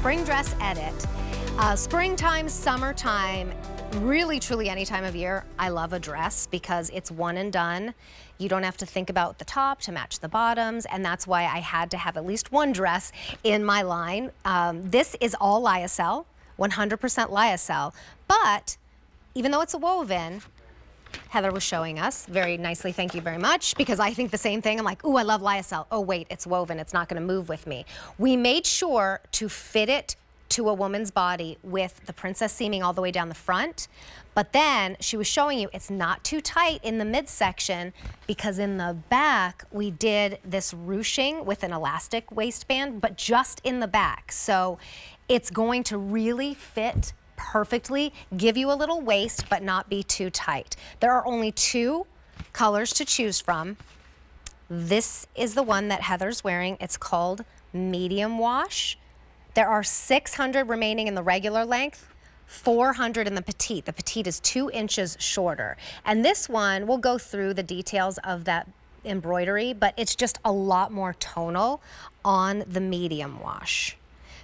spring dress edit. Springtime, summertime, really truly any time of year, I love a dress because it's one and done. You don't have to think about the top to match the bottoms, and that's why I had to have at least one dress in my line. This is all lyocell, 100% lyocell, but even though it's a woven, Heather was showing us very nicely, thank you very much, because I think the same thing. I'm like, ooh, I love lyocell. Oh wait, it's woven, it's not gonna move with me. We made sure to fit it to a woman's body with the princess seaming all the way down the front, but then she was showing you it's not too tight in the midsection because in the back we did this ruching with an elastic waistband, but just in the back. So it's going to really fit perfectly, give you a little waist, but not be too tight. There are only 2 colors to choose from. This is the one that Heather's wearing. It's called medium wash. There are 600 remaining in the regular length, 400 in the petite. The petite is 2 inches shorter. And this one, we'll go through the details of that embroidery, but it's just a lot more tonal on the medium wash.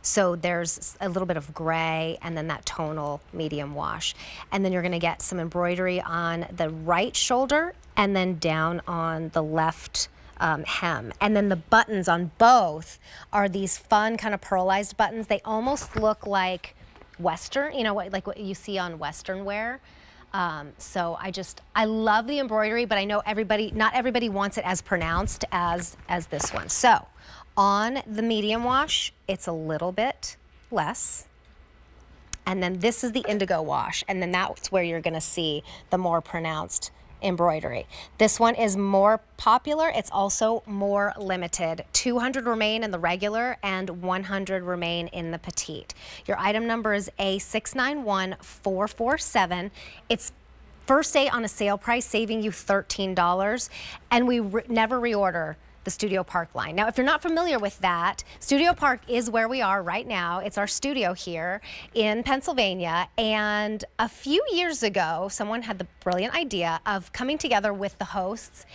So there's a little bit of gray and then that tonal medium wash. And then you're gonna get some embroidery on the right shoulder and then down on the left hem. And then the buttons on both are these fun kind of pearlized buttons. They almost look like Western, you know, like what you see on Western wear. So I love the embroidery, but I know not everybody wants it as pronounced as this one. So on the medium wash, it's a little bit less. And then this is the indigo wash. And then that's where you're gonna see the more pronounced embroidery. This one is more popular. It's also more limited. 200 remain in the regular and 100 remain in the petite. Your item number is A691447. It's first day on a sale price, saving you $13, and we never reorder the Studio Park line. Now, if you're not familiar with that, Studio Park is where we are right now. It's our studio here in Pennsylvania. And a few years ago, someone had the brilliant idea of coming together with the hosts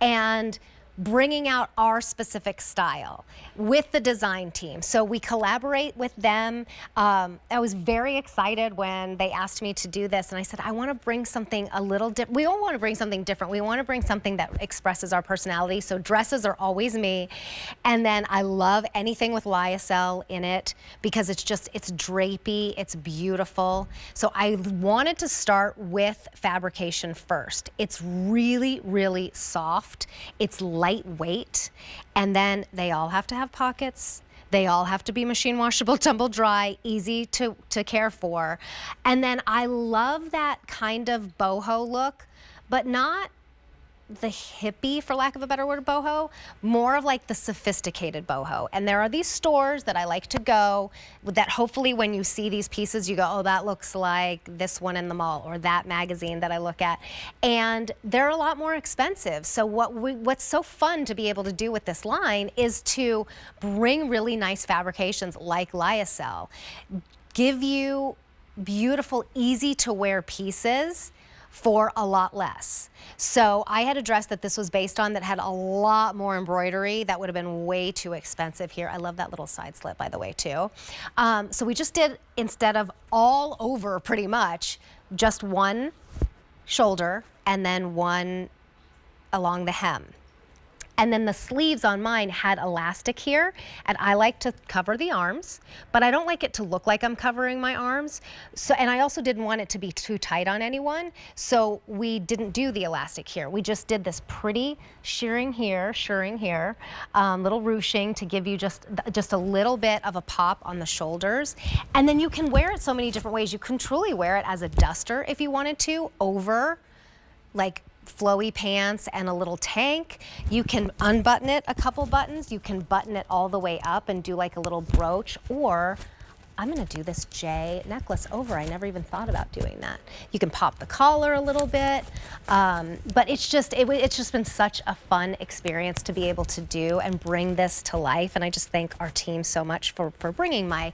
and bringing out our specific style with the design team. So we collaborate with them. I was very excited when they asked me to do this, and I said, I want to bring something a little different. We all want to bring something different. We want to bring something that expresses our personality. So dresses are always me. And then I love anything with lyocell in it because it's drapey, it's beautiful. So I wanted to start with fabrication first. It's really, really soft. It's lightweight, and then they all have to have pockets. They all have to be machine washable, tumble dry, easy to care for. And then I love that kind of boho look, but not the hippie, for lack of a better word, boho, more of like the sophisticated boho. And there are these stores that I like to go that hopefully when you see these pieces, you go, oh, that looks like this one in the mall or that magazine that I look at. And they're a lot more expensive. So what's so fun to be able to do with this line is to bring really nice fabrications like lyocell, give you beautiful, easy to wear pieces for a lot less. So I had a dress that this was based on that had a lot more embroidery that would have been way too expensive here. I love that little side slit, by the way, too. So we just did, instead of all over pretty much, just one shoulder and then one along the hem. And then the sleeves on mine had elastic here, and I like to cover the arms, but I don't like it to look like I'm covering my arms. So, and I also didn't want it to be too tight on anyone, so we didn't do the elastic here. We just did this pretty shirring here, little ruching to give you just a little bit of a pop on the shoulders. And then you can wear it so many different ways. You can truly wear it as a duster if you wanted to, over like flowy pants and a little tank. You can unbutton it a couple buttons. You can button it all the way up and do like a little brooch, or I'm gonna do this J necklace over. I never even thought about doing that. You can pop the collar a little bit, but it's just been such a fun experience to be able to do and bring this to life. And I just thank our team so much for bringing my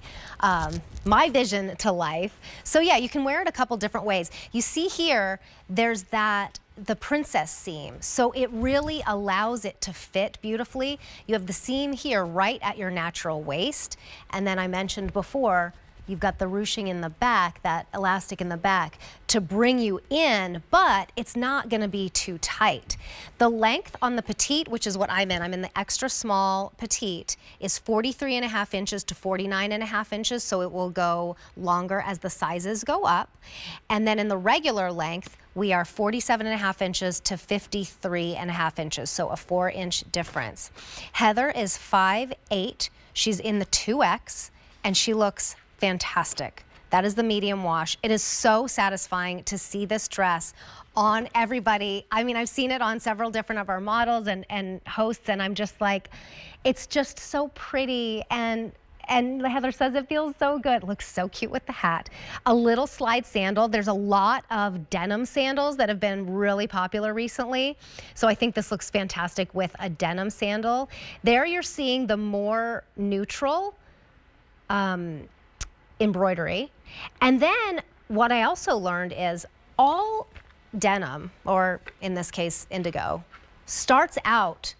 vision to life. So yeah, you can wear it a couple different ways. You see here, there's that the princess seam, so it really allows it to fit beautifully. You have the seam here right at your natural waist, and then I mentioned before, you've got the ruching in the back, that elastic in the back, to bring you in, but it's not gonna be too tight. The length on the petite, which is what I'm in the extra small petite, is 43.5 inches to 49.5 inches, so it will go longer as the sizes go up. And then in the regular length, we are 47.5 inches to 53.5 inches, so a 4-inch difference. Heather is 5'8", she's in the 2X, and she looks fantastic. That is the medium wash. It is so satisfying to see this dress on everybody. I mean, I've seen it on several different of our models and hosts, and I'm just like, it's just so pretty, and Heather says it feels so good. It looks so cute with the hat. A little slide sandal. There's a lot of denim sandals that have been really popular recently, so I think this looks fantastic with a denim sandal. There you're seeing the more neutral embroidery. And then what I also learned is all denim, or in this case indigo, starts out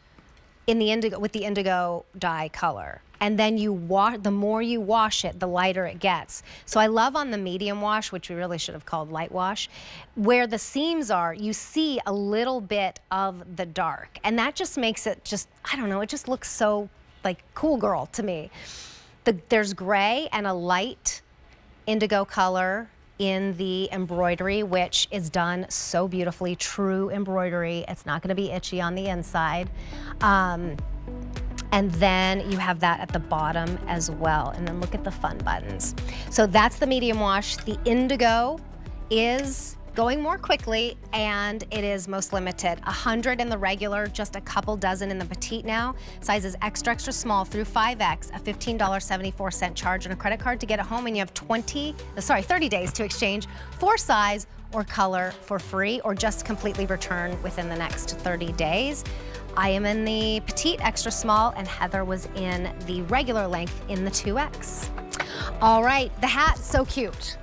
in the indigo with the indigo dye color. And then the more you wash it, the lighter it gets. So I love on the medium wash, which we really should have called light wash, where the seams are, you see a little bit of the dark. And that just makes it just, I don't know, it just looks so like cool girl to me. There's gray and a light indigo color in the embroidery, which is done so beautifully, true embroidery. It's not gonna be itchy on the inside. And then you have that at the bottom as well. And then look at the fun buttons. So that's the medium wash. The indigo is going more quickly, and it is most limited. 100 in the regular, just a couple dozen in the petite now. Sizes extra, extra small through 5X, a $15.74 charge and a credit card to get it home, and you have 30 days to exchange for size or color for free, or just completely return within the next 30 days. I am in the petite extra small, and Heather was in the regular length in the 2X. All right, the hat, so cute.